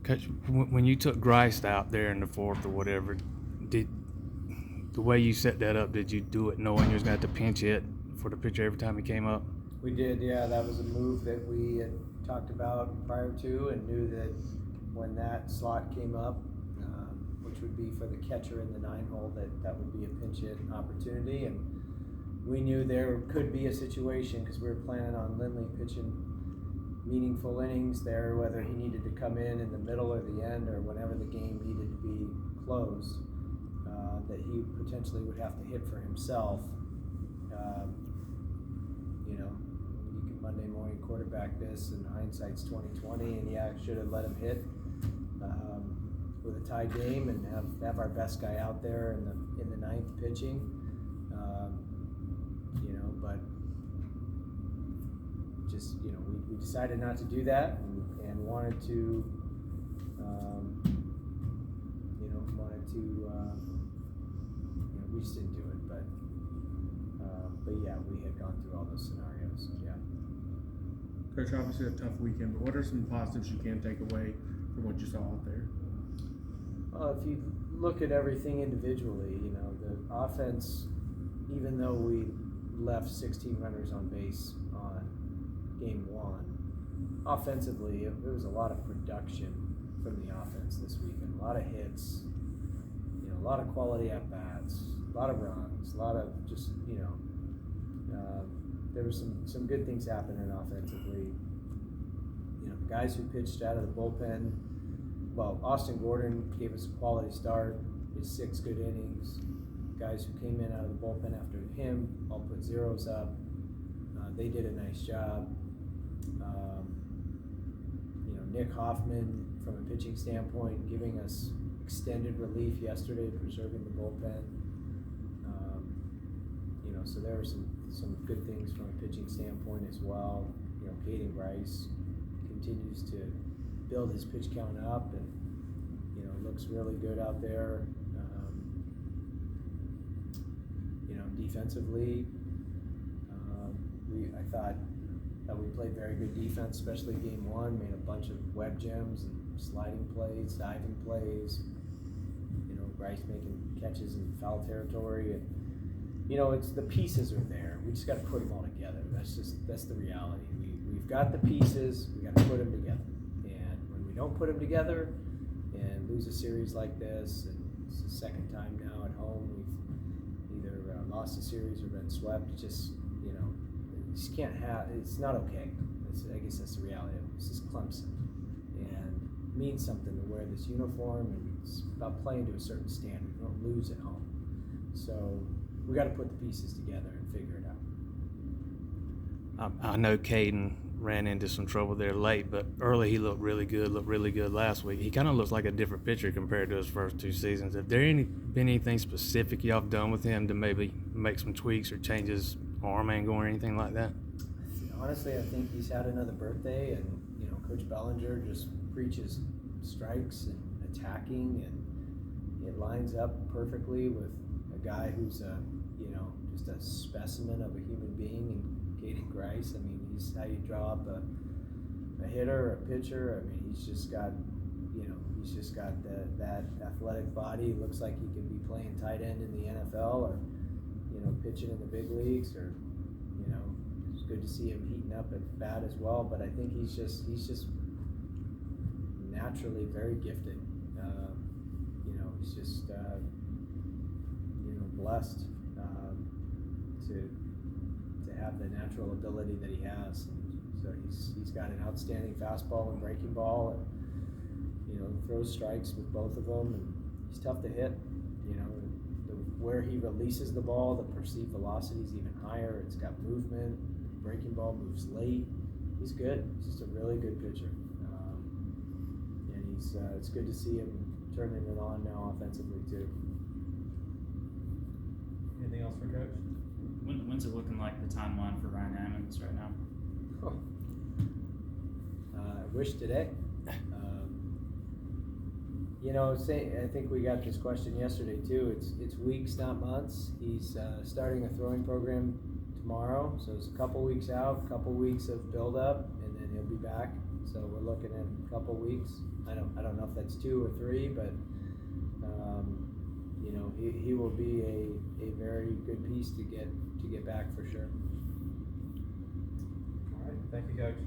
Coach, when you took Grice out there in the fourth or whatever, did the way you set that up, did you do it knowing you was going to have to pinch hit for the pitcher every time he came up? We did, yeah. That was a move that we had talked about prior to, and knew that when that slot came up, which would be for the catcher in the 9-hole, that would be a pinch hit opportunity. And we knew there could be a situation, because we were planning on Lindley pitching meaningful innings there, whether he needed to come in the middle or the end, or whenever the game needed to be closed, that he potentially would have to hit for himself. You know, you can Monday morning quarterback this, and hindsight's 20/20, and yeah, should have let him hit with a tie game, and have our best guy out there in the ninth pitching. You know, but just, you know, we decided not to do that, and wanted to, you know, we just didn't do it, but yeah, we had gone through all those scenarios, yeah. Coach, obviously a tough weekend, but what are some positives you can take away from what you saw out there? Well, if you look at everything individually, you know, the offense, even though we left 16 runners on base on game one, offensively, there was a lot of production from the offense this weekend. A lot of hits, you know, a lot of quality at bats, a lot of runs, a lot of just, you know, there were some good things happening offensively. You know, the guys who pitched out of the bullpen, well, Austin Gordon gave us a quality start, his 6 good innings. Guys who came in out of the bullpen after him all put zeros up. They did a nice job. You know, Nick Hoffman, from a pitching standpoint, giving us extended relief yesterday, preserving the bullpen. You know, so there were some good things from a pitching standpoint as well. You know, Caden Grice continues to build his pitch count up, and, you know, looks really good out there. You know, defensively, I thought that we played very good defense, especially game one. Made a bunch of web gems and sliding plays, diving plays. You know, Grice making catches in foul territory, and, you know, it's the pieces are there. We just got to put them all together. That's the reality. We've got the pieces. We got to put them together. And when we don't put them together and lose a series like this, and it's the second time now at home we've either lost a series or been swept. It's just, you know, you just can't have. It's not okay. I guess that's the reality of it. This is Clemson, and it means something to wear this uniform, and it's about playing to a certain standard. You don't lose at home, so we got to put the pieces together and figure it out. I know Caden ran into some trouble there late, but early he looked really good last week. He kind of looks like a different pitcher compared to his first 2 seasons. Have there been anything specific y'all have done with him to maybe make some tweaks or change his arm angle or anything like that? Honestly, I think he's had another birthday, and, you know, Coach Bellinger just preaches strikes and attacking, and it lines up perfectly with a guy who's you know, just a specimen of a human being, and Caden Grice. I mean, he's how you draw up a hitter, a pitcher. I mean, he's just got that athletic body. Looks like he could be playing tight end in the NFL, or, you know, pitching in the big leagues, or, you know, it's good to see him heating up at bat as well. But I think he's just naturally very gifted. You know, he's just you know, blessed to have the natural ability that he has. So he's got an outstanding fastball and breaking ball, and, you know, throws strikes with both of them, and he's tough to hit. You know, where he releases the ball, the perceived velocity is even higher. It's got movement. Breaking ball moves late. He's good. He's just a really good pitcher, and it's good to see him turning it on now offensively too. Anything else for Coach? When's it looking like the timeline for Ryan Ammons right now? I wish today. You know, I think we got this question yesterday too. It's weeks, not months. He's starting a throwing program tomorrow, so it's a couple weeks out, a couple weeks of build up, and then he'll be back. So So we're looking at a couple weeks. I don't know if that's 2 or 3, but you know, he will be a very good piece to get back for sure. All right, thank you, Coach.